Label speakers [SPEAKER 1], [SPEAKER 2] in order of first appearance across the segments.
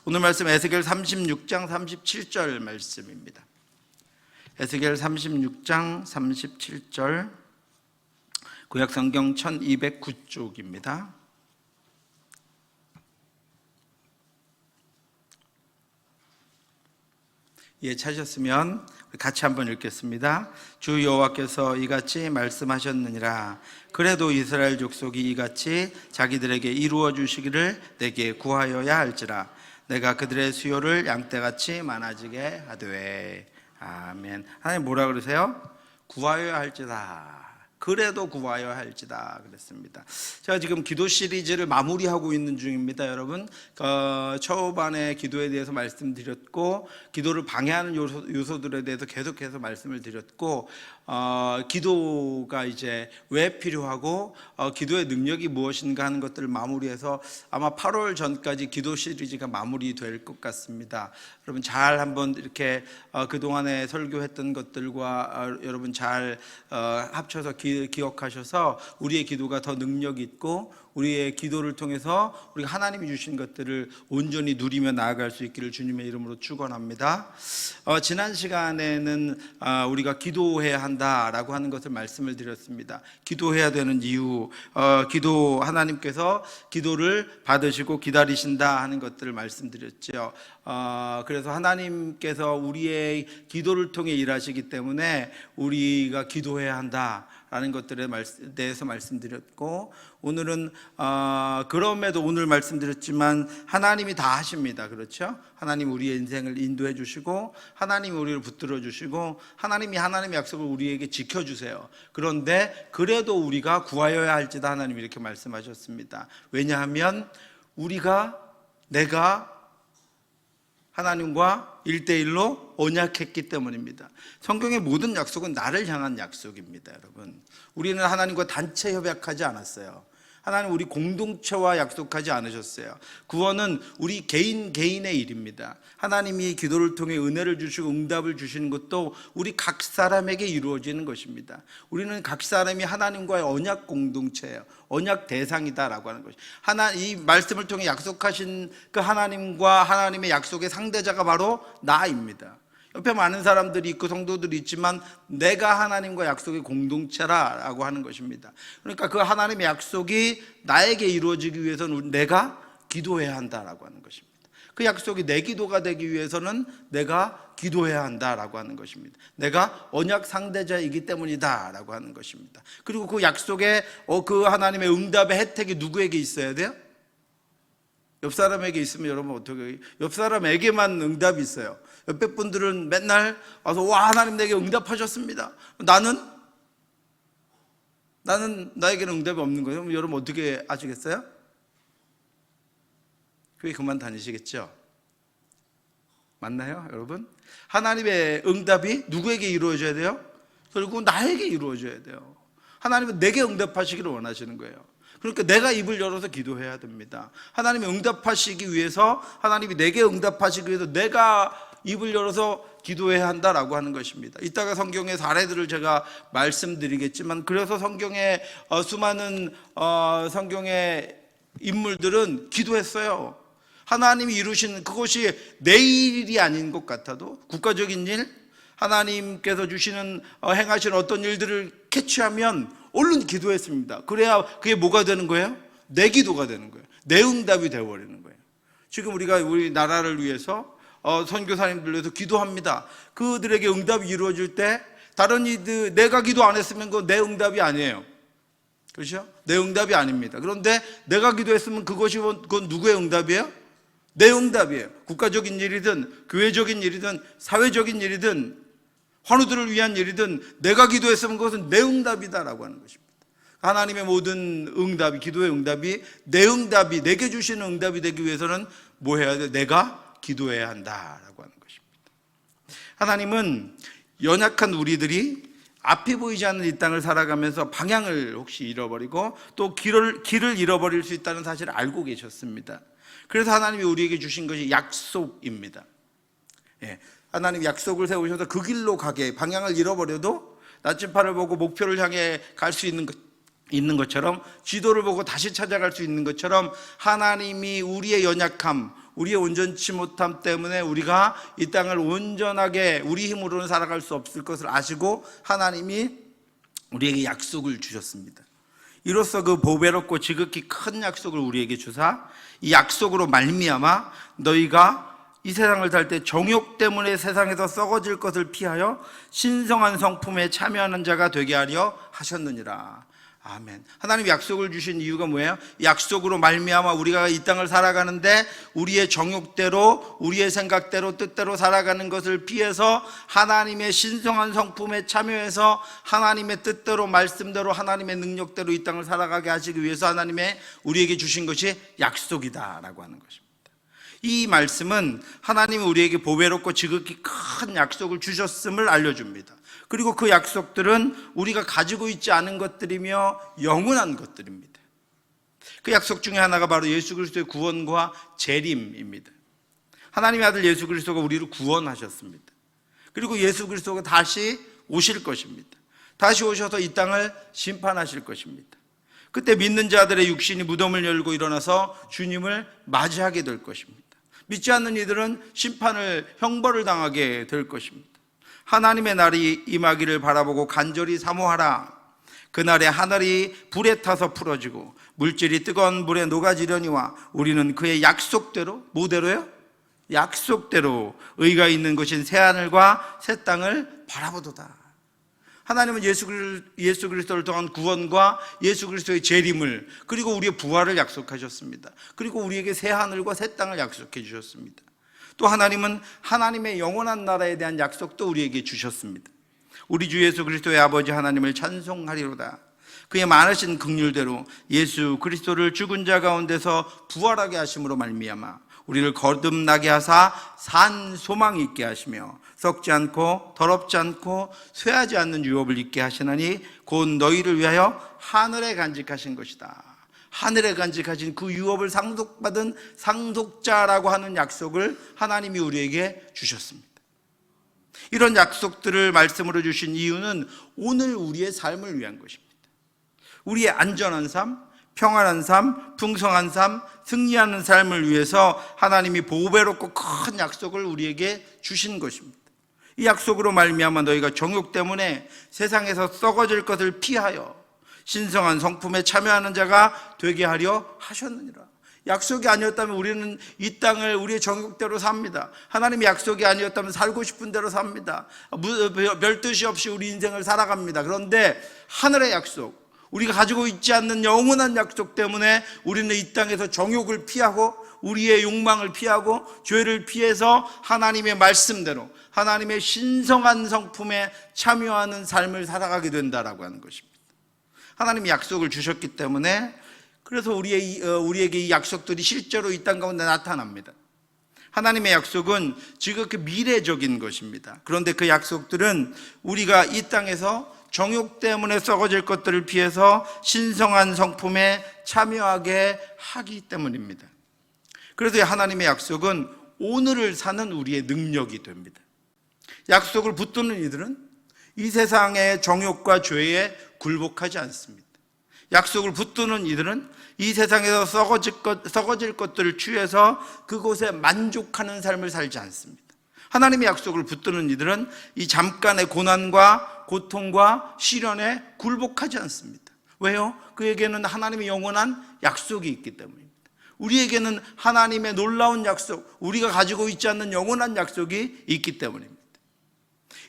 [SPEAKER 1] 오늘 말씀 에스겔 36장 37절 말씀입니다. 에스겔 36장 37절, 구약성경 1209쪽입니다. 예, 찾으셨으면 같이 한번 읽겠습니다. 주 여호와께서 이같이 말씀하셨느니라. 그래도 이스라엘 족속이 이같이 자기들에게 이루어 주시기를 내게 구하여야 할지라. 내가 그들의 수요를 양떼같이 많아지게 하되. 아멘. 하나님 뭐라 그러세요? 구하여야 할지다. 그래도 구하여야 할지다 그랬습니다. 제가 지금 기도 시리즈를 마무리하고 있는 중입니다. 여러분, 초반에 기도에 대해서 말씀드렸고, 기도를 방해하는 요소들에 대해서 계속해서 말씀을 드렸고, 기도가 이제 왜 필요하고 기도의 능력이 무엇인가 하는 것들을 마무리해서 아마 8월 전까지 기도 시리즈가 마무리될 것 같습니다. 여러분 잘 한번 이렇게 그동안에 설교했던 것들과 여러분 잘 합쳐서 기억하셔서 우리의 기도가 더 능력 있고 우리의 기도를 통해서 우리가 하나님이 주신 것들을 온전히 누리며 나아갈 수 있기를 주님의 이름으로 축원합니다. 지난 시간에는 우리가 기도해야 한다라고 하는 것을 말씀을 드렸습니다. 기도해야 되는 이유, 하나님께서 기도를 받으시고 기다리신다 하는 것들을 말씀드렸죠. 그래서 하나님께서 우리의 기도를 통해 일하시기 때문에 우리가 기도해야 한다라는 것들에 대해서 말씀드렸고, 오늘은 그럼에도 오늘 말씀드렸지만 하나님이 다 하십니다. 그렇죠? 하나님 우리의 인생을 인도해 주시고 하나님이 우리를 붙들어 주시고 하나님의 약속을 우리에게 지켜주세요. 그런데 그래도 우리가 구하여야 할지다 하나님이 이렇게 말씀하셨습니다. 왜냐하면 내가 하나님과 1대1로 언약했기 때문입니다. 성경의 모든 약속은 나를 향한 약속입니다. 여러분, 우리는 하나님과 단체 협약하지 않았어요. 하나님 우리 공동체와 약속하지 않으셨어요. 구원은 우리 개인의 일입니다. 하나님이 기도를 통해 은혜를 주시고 응답을 주시는 것도 우리 각 사람에게 이루어지는 것입니다. 우리는 각 사람이 하나님과의 언약 공동체예요. 언약 대상이다라고 하는 것이, 이 말씀을 통해 약속하신 그 하나님과 하나님의 약속의 상대자가 바로 나입니다. 옆에 많은 사람들이 있고 성도들이 있지만 내가 하나님과 약속의 공동체라고 하는 것입니다. 그러니까 그 하나님의 약속이 나에게 이루어지기 위해서는 내가 기도해야 한다라고 하는 것입니다. 그 약속이 내 기도가 되기 위해서는 내가 기도해야 한다라고 하는 것입니다. 내가 언약 상대자이기 때문이다라고 하는 것입니다. 그리고 그 약속에 그 하나님의 응답의 혜택이 누구에게 있어야 돼요? 옆 사람에게 있으면 여러분 어떻게 해요? 옆 사람에게만 응답이 있어요. 옆에 분들은 맨날 와서 와 하나님 내게 응답하셨습니다. 나에게는 응답이 없는 거예요. 그럼 여러분 어떻게 아시겠어요? 교회 그만 다니시겠죠? 맞나요 여러분? 하나님의 응답이 누구에게 이루어져야 돼요? 결국 나에게 이루어져야 돼요. 하나님은 내게 응답하시기를 원하시는 거예요. 그러니까 내가 입을 열어서 기도해야 됩니다. 하나님이 응답하시기 위해서, 하나님이 내게 응답하시기 위해서 내가 입을 열어서 기도해야 한다라고 하는 것입니다. 이따가 성경의 사례들을 제가 말씀드리겠지만, 그래서 성경의 수많은 성경의 인물들은 기도했어요. 하나님이 이루신 그것이 내 일이 아닌 것 같아도 국가적인 일, 하나님께서 주시는 행하시는 어떤 일들을 캐치하면 얼른 기도했습니다. 그래야 그게 뭐가 되는 거예요? 내 기도가 되는 거예요. 내 응답이 되어버리는 거예요. 지금 우리가 우리 나라를 위해서 선교사님들 위해서 기도합니다. 그들에게 응답이 이루어질 때 다른 이들, 내가 기도 안 했으면 그건 내 응답이 아니에요. 그렇죠? 내 응답이 아닙니다. 그런데 내가 기도했으면 그건 누구의 응답이에요? 내 응답이에요. 국가적인 일이든 교회적인 일이든 사회적인 일이든 환우들을 위한 일이든 내가 기도했으면 그것은 내 응답이다라고 하는 것입니다. 하나님의 모든 응답이, 기도의 응답이 내 응답이, 내게 주시는 응답이 되기 위해서는 뭐 해야 돼? 내가 기도해야 한다라고 하는 것입니다. 하나님은 연약한 우리들이 앞이 보이지 않는 이 땅을 살아가면서 방향을 혹시 잃어버리고 또 길을 잃어버릴 수 있다는 사실을 알고 계셨습니다. 그래서 하나님이 우리에게 주신 것이 약속입니다. 하나님 약속을 세우셔서 그 길로 가게, 방향을 잃어버려도 나침판을 보고 목표를 향해 갈 수 있는 것처럼, 지도를 보고 다시 찾아갈 수 있는 것처럼 하나님이 우리의 연약함, 우리의 온전치 못함 때문에 우리가 이 땅을 온전하게 우리 힘으로는 살아갈 수 없을 것을 아시고 하나님이 우리에게 약속을 주셨습니다. 이로써 그 보배롭고 지극히 큰 약속을 우리에게 주사 이 약속으로 말미암아 너희가 이 세상을 살 때 정욕 때문에 세상에서 썩어질 것을 피하여 신성한 성품에 참여하는 자가 되게 하려 하셨느니라. 아멘. 하나님 약속을 주신 이유가 뭐예요? 약속으로 말미암아 우리가 이 땅을 살아가는데 우리의 정욕대로 우리의 생각대로 뜻대로 살아가는 것을 피해서 하나님의 신성한 성품에 참여해서 하나님의 뜻대로 말씀대로 하나님의 능력대로 이 땅을 살아가게 하시기 위해서 하나님의 우리에게 주신 것이 약속이다라고 하는 것입니다. 이 말씀은 하나님이 우리에게 보배롭고 지극히 큰 약속을 주셨음을 알려줍니다. 그리고 그 약속들은 우리가 가지고 있지 않은 것들이며 영원한 것들입니다. 그 약속 중에 하나가 바로 예수 그리스도의 구원과 재림입니다. 하나님의 아들 예수 그리스도가 우리를 구원하셨습니다. 그리고 예수 그리스도가 다시 오실 것입니다. 다시 오셔서 이 땅을 심판하실 것입니다. 그때 믿는 자들의 육신이 무덤을 열고 일어나서 주님을 맞이하게 될 것입니다. 믿지 않는 이들은 심판을, 형벌을 당하게 될 것입니다. 하나님의 날이 임하기를 바라보고 간절히 사모하라. 그날에 하늘이 불에 타서 풀어지고 물질이 뜨거운 물에 녹아지려니와 우리는 그의 약속대로, 뭐대로요? 약속대로 의가 있는 곳인 새하늘과 새 땅을 바라보도다. 하나님은 예수 그리스도를 통한 구원과 예수 그리스도의 재림을 그리고 우리의 부활을 약속하셨습니다. 그리고 우리에게 새 하늘과 새 땅을 약속해 주셨습니다. 또 하나님은 하나님의 영원한 나라에 대한 약속도 우리에게 주셨습니다. 우리 주 예수 그리스도의 아버지 하나님을 찬송하리로다. 그의 많으신 긍휼대로 예수 그리스도를 죽은 자 가운데서 부활하게 하심으로 말미암아 우리를 거듭나게 하사 산 소망이 있게 하시며 썩지 않고 더럽지 않고 쇠하지 않는 유업을 있게 하시나니 곧 너희를 위하여 하늘에 간직하신 것이다. 하늘에 간직하신 그 유업을 상속받은 상속자라고 하는 약속을 하나님이 우리에게 주셨습니다. 이런 약속들을 말씀으로 주신 이유는 오늘 우리의 삶을 위한 것입니다. 우리의 안전한 삶, 평안한 삶, 풍성한 삶, 승리하는 삶을 위해서 하나님이 보배롭고 큰 약속을 우리에게 주신 것입니다. 이 약속으로 말미암아 너희가 정욕 때문에 세상에서 썩어질 것을 피하여 신성한 성품에 참여하는 자가 되게 하려 하셨느니라. 약속이 아니었다면 우리는 이 땅을 우리의 정욕대로 삽니다. 하나님의 약속이 아니었다면 살고 싶은 대로 삽니다. 별 뜻이 없이 우리 인생을 살아갑니다. 그런데 하늘의 약속, 우리가 가지고 있지 않는 영원한 약속 때문에 우리는 이 땅에서 정욕을 피하고 우리의 욕망을 피하고 죄를 피해서 하나님의 말씀대로 하나님의 신성한 성품에 참여하는 삶을 살아가게 된다라고 하는 것입니다. 하나님이 약속을 주셨기 때문에 그래서 우리에게 이 약속들이 실제로 이 땅 가운데 나타납니다. 하나님의 약속은 지극히 미래적인 것입니다. 그런데 그 약속들은 우리가 이 땅에서 정욕 때문에 썩어질 것들을 피해서 신성한 성품에 참여하게 하기 때문입니다. 그래서 하나님의 약속은 오늘을 사는 우리의 능력이 됩니다. 약속을 붙드는 이들은 이 세상의 정욕과 죄에 굴복하지 않습니다. 약속을 붙드는 이들은 이 세상에서 썩어질 것들을 취해서 그곳에 만족하는 삶을 살지 않습니다. 하나님의 약속을 붙드는 이들은 이 잠깐의 고난과 고통과 시련에 굴복하지 않습니다. 왜요? 그에게는 하나님의 영원한 약속이 있기 때문입니다. 우리에게는 하나님의 놀라운 약속, 우리가 가지고 있지 않는 영원한 약속이 있기 때문입니다.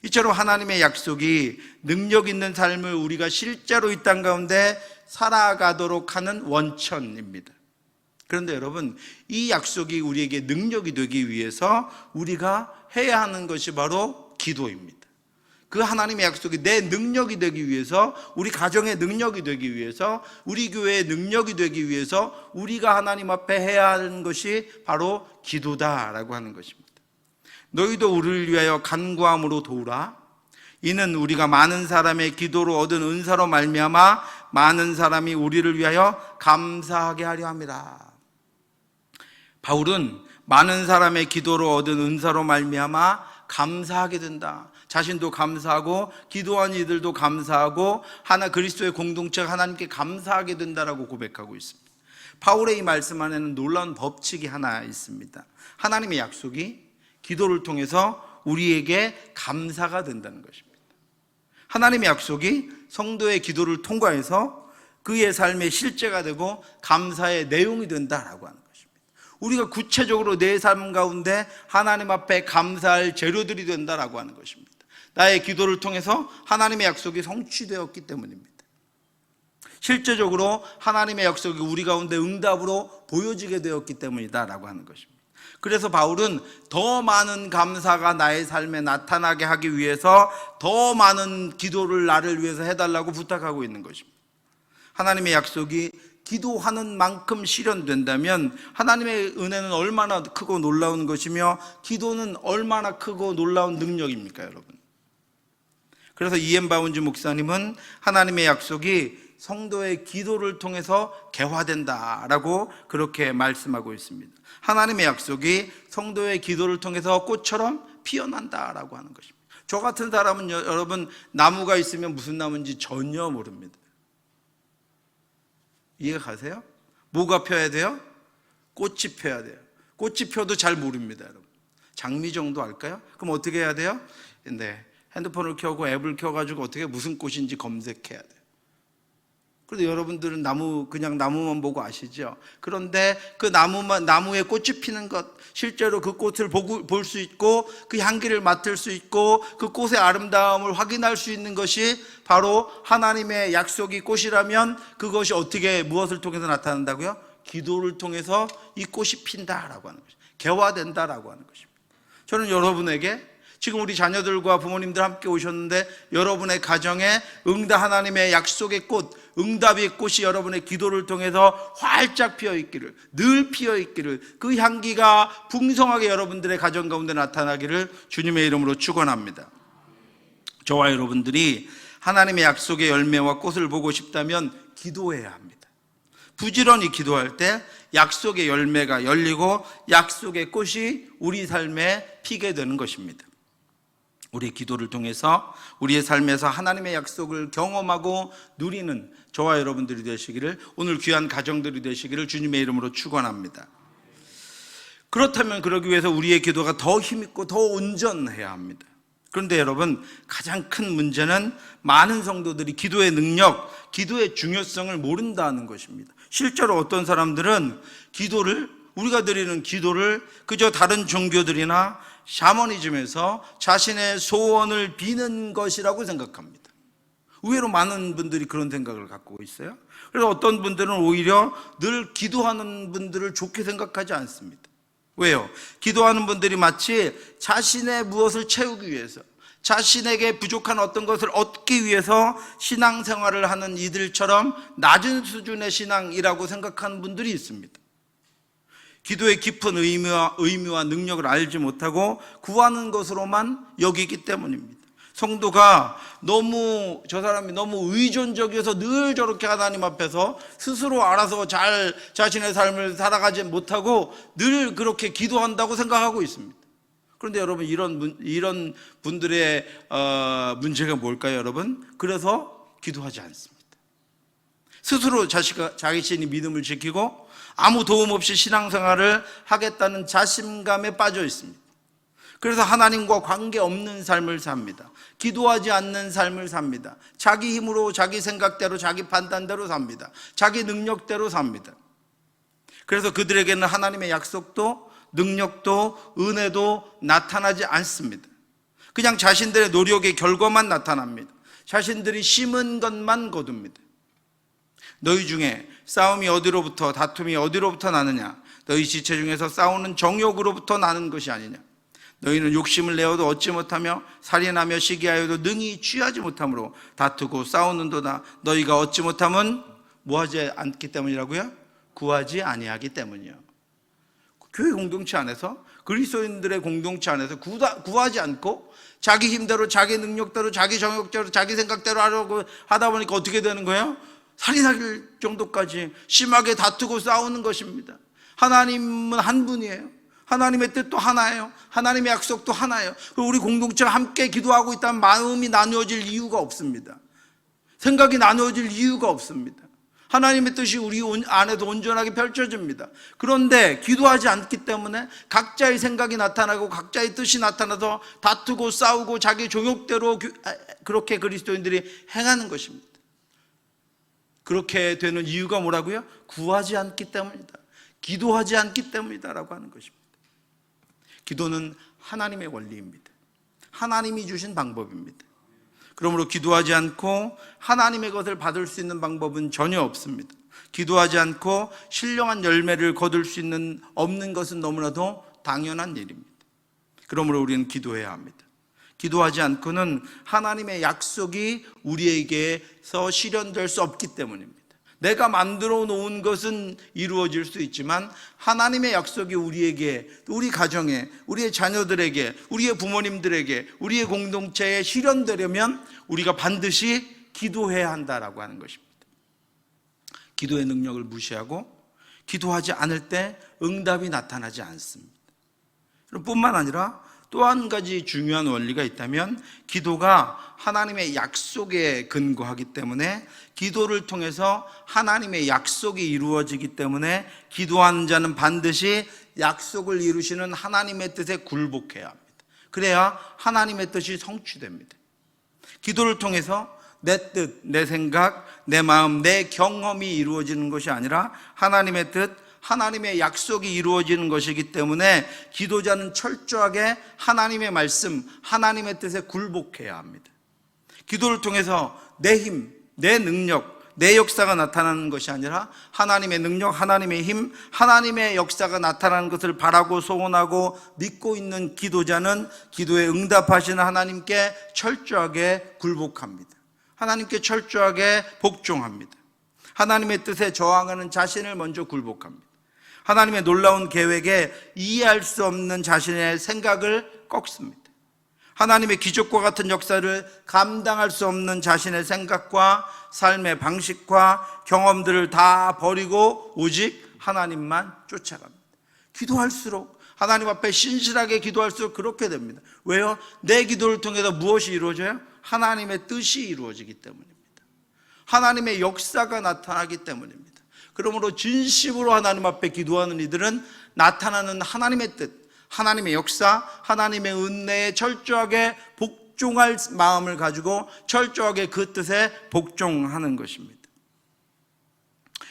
[SPEAKER 1] 이처럼 하나님의 약속이 능력 있는 삶을 우리가 실제로 이 땅 가운데 살아가도록 하는 원천입니다. 그런데 여러분, 이 약속이 우리에게 능력이 되기 위해서 우리가 해야 하는 것이 바로 기도입니다. 그 하나님의 약속이 내 능력이 되기 위해서, 우리 가정의 능력이 되기 위해서, 우리 교회의 능력이 되기 위해서 우리가 하나님 앞에 해야 하는 것이 바로 기도다라고 하는 것입니다. 너희도 우리를 위하여 간구함으로 도우라. 이는 우리가 많은 사람의 기도로 얻은 은사로 말미암아 많은 사람이 우리를 위하여 감사하게 하려 함이라. 바울은 많은 사람의 기도로 얻은 은사로 말미암아 감사하게 된다. 자신도 감사하고 기도한 이들도 감사하고 하나 그리스도의 공동체가 하나님께 감사하게 된다라고 고백하고 있습니다. 바울의 이 말씀 안에는 놀라운 법칙이 하나 있습니다. 하나님의 약속이 기도를 통해서 우리에게 감사가 된다는 것입니다. 하나님의 약속이 성도의 기도를 통과해서 그의 삶의 실제가 되고 감사의 내용이 된다라고 하는 것입니다. 우리가 구체적으로 내 삶 가운데 하나님 앞에 감사할 재료들이 된다라고 하는 것입니다. 나의 기도를 통해서 하나님의 약속이 성취되었기 때문입니다. 실제적으로 하나님의 약속이 우리 가운데 응답으로 보여지게 되었기 때문이다라고 하는 것입니다. 그래서 바울은 더 많은 감사가 나의 삶에 나타나게 하기 위해서 더 많은 기도를 나를 위해서 해달라고 부탁하고 있는 것입니다. 하나님의 약속이 기도하는 만큼 실현된다면 하나님의 은혜는 얼마나 크고 놀라운 것이며 기도는 얼마나 크고 놀라운 능력입니까, 여러분? 그래서 이엠 바운즈 목사님은 하나님의 약속이 성도의 기도를 통해서 개화된다라고 그렇게 말씀하고 있습니다. 하나님의 약속이 성도의 기도를 통해서 꽃처럼 피어난다라고 하는 것입니다. 저 같은 사람은 여러분, 나무가 있으면 무슨 나무인지 전혀 모릅니다. 이해가 가세요? 뭐가 펴야 돼요? 꽃이 펴야 돼요. 꽃이 펴도 잘 모릅니다, 여러분. 장미 정도 알까요? 그럼 어떻게 해야 돼요? 네, 핸드폰을 켜고 앱을 켜가지고 어떻게 무슨 꽃인지 검색해야 돼요. 그런데 여러분들은 그냥 나무만 보고 아시죠? 그런데 그 나무에 꽃이 피는 것, 실제로 그 꽃을 볼 수 있고 그 향기를 맡을 수 있고 그 꽃의 아름다움을 확인할 수 있는 것이 바로 하나님의 약속이 꽃이라면 그것이 무엇을 통해서 나타난다고요? 기도를 통해서 이 꽃이 핀다라고 하는 것입니다. 개화된다라고 하는 것입니다. 저는 여러분에게 지금 우리 자녀들과 부모님들 함께 오셨는데 여러분의 가정에 하나님의 약속의 꽃, 응답의 꽃이 여러분의 기도를 통해서 활짝 피어있기를, 늘 피어있기를, 그 향기가 풍성하게 여러분들의 가정 가운데 나타나기를 주님의 이름으로 축원합니다. 저와 여러분들이 하나님의 약속의 열매와 꽃을 보고 싶다면 기도해야 합니다. 부지런히 기도할 때 약속의 열매가 열리고 약속의 꽃이 우리 삶에 피게 되는 것입니다. 우리의 기도를 통해서 우리의 삶에서 하나님의 약속을 경험하고 누리는 저와 여러분들이 되시기를, 오늘 귀한 가정들이 되시기를 주님의 이름으로 축원합니다. 그렇다면 그러기 위해서 우리의 기도가 더 힘있고 더 온전해야 합니다. 그런데 여러분, 가장 큰 문제는 많은 성도들이 기도의 능력, 기도의 중요성을 모른다는 것입니다. 실제로 어떤 사람들은 우리가 드리는 기도를 그저 다른 종교들이나 샤머니즘에서 자신의 소원을 비는 것이라고 생각합니다. 의외로 많은 분들이 그런 생각을 갖고 있어요. 그래서 어떤 분들은 오히려 늘 기도하는 분들을 좋게 생각하지 않습니다. 왜요? 기도하는 분들이 마치 자신의 무엇을 채우기 위해서, 자신에게 부족한 어떤 것을 얻기 위해서 신앙생활을 하는 이들처럼 낮은 수준의 신앙이라고 생각하는 분들이 있습니다. 기도의 깊은 의미와 능력을 알지 못하고 구하는 것으로만 여기기 때문입니다. 성도가 저 사람이 너무 의존적이어서 늘 저렇게 하나님 앞에서 스스로 알아서 잘 자신의 삶을 살아가지 못하고 늘 그렇게 기도한다고 생각하고 있습니다. 그런데 여러분, 이런 분들의 문제가 뭘까요, 여러분? 그래서 기도하지 않습니다. 스스로 자신이 믿음을 지키고 아무 도움 없이 신앙생활을 하겠다는 자신감에 빠져 있습니다. 그래서 하나님과 관계없는 삶을 삽니다. 기도하지 않는 삶을 삽니다. 자기 힘으로, 자기 생각대로, 자기 판단대로 삽니다. 자기 능력대로 삽니다. 그래서 그들에게는 하나님의 약속도 능력도 은혜도 나타나지 않습니다. 그냥 자신들의 노력의 결과만 나타납니다. 자신들이 심은 것만 거둡니다. 너희 중에 싸움이 어디로부터, 다툼이 어디로부터 나느냐? 너희 지체 중에서 싸우는 정욕으로부터 나는 것이 아니냐? 너희는 욕심을 내어도 얻지 못하며 살인하며 시기하여도 능히 취하지 못함으로 다투고 싸우는도다. 너희가 얻지 못함은 뭐하지 않기 때문이라고요? 구하지 아니하기 때문이요. 교회 공동체 안에서, 그리스도인들의 공동체 안에서 구하지 않고 자기 힘대로, 자기 능력대로, 자기 정욕대로, 자기 생각대로 하려고 하다 보니까 어떻게 되는 거예요? 살인할 정도까지 심하게 다투고 싸우는 것입니다. 하나님은 한 분이에요. 하나님의 뜻도 하나예요. 하나님의 약속도 하나예요. 우리 공동체가 함께 기도하고 있다면 마음이 나누어질 이유가 없습니다. 생각이 나누어질 이유가 없습니다. 하나님의 뜻이 우리 안에도 온전하게 펼쳐집니다. 그런데 기도하지 않기 때문에 각자의 생각이 나타나고 각자의 뜻이 나타나서 다투고 싸우고 자기 종욕대로 그렇게 그리스도인들이 행하는 것입니다. 그렇게 되는 이유가 뭐라고요? 구하지 않기 때문이다, 기도하지 않기 때문이다라고 하는 것입니다. 기도는 하나님의 원리입니다. 하나님이 주신 방법입니다. 그러므로 기도하지 않고 하나님의 것을 받을 수 있는 방법은 전혀 없습니다. 기도하지 않고 신령한 열매를 거둘 수 없는 것은 너무나도 당연한 일입니다. 그러므로 우리는 기도해야 합니다. 기도하지 않고는 하나님의 약속이 우리에게서 실현될 수 없기 때문입니다. 내가 만들어 놓은 것은 이루어질 수 있지만 하나님의 약속이 우리에게, 우리 가정에, 우리의 자녀들에게, 우리의 부모님들에게, 우리의 공동체에 실현되려면 우리가 반드시 기도해야 한다라고 하는 것입니다. 기도의 능력을 무시하고 기도하지 않을 때 응답이 나타나지 않습니다. 뿐만 아니라 또 한 가지 중요한 원리가 있다면, 기도가 하나님의 약속에 근거하기 때문에 기도를 통해서 하나님의 약속이 이루어지기 때문에 기도하는 자는 반드시 약속을 이루시는 하나님의 뜻에 굴복해야 합니다. 그래야 하나님의 뜻이 성취됩니다. 기도를 통해서 내 뜻, 내 생각, 내 마음, 내 경험이 이루어지는 것이 아니라 하나님의 뜻, 하나님의 약속이 이루어지는 것이기 때문에 기도자는 철저하게 하나님의 말씀, 하나님의 뜻에 굴복해야 합니다. 기도를 통해서 내 힘, 내 능력, 내 역사가 나타나는 것이 아니라 하나님의 능력, 하나님의 힘, 하나님의 역사가 나타나는 것을 바라고 소원하고 믿고 있는 기도자는 기도에 응답하시는 하나님께 철저하게 굴복합니다. 하나님께 철저하게 복종합니다. 하나님의 뜻에 저항하는 자신을 먼저 굴복합니다. 하나님의 놀라운 계획에 이해할 수 없는 자신의 생각을 꺾습니다. 하나님의 기적과 같은 역사를 감당할 수 없는 자신의 생각과 삶의 방식과 경험들을 다 버리고 오직 하나님만 쫓아갑니다. 기도할수록, 하나님 앞에 신실하게 기도할수록 그렇게 됩니다. 왜요? 내 기도를 통해서 무엇이 이루어져요? 하나님의 뜻이 이루어지기 때문입니다. 하나님의 역사가 나타나기 때문입니다. 그러므로 진심으로 하나님 앞에 기도하는 이들은 나타나는 하나님의 뜻, 하나님의 역사, 하나님의 은혜에 철저하게 복종할 마음을 가지고 철저하게 그 뜻에 복종하는 것입니다.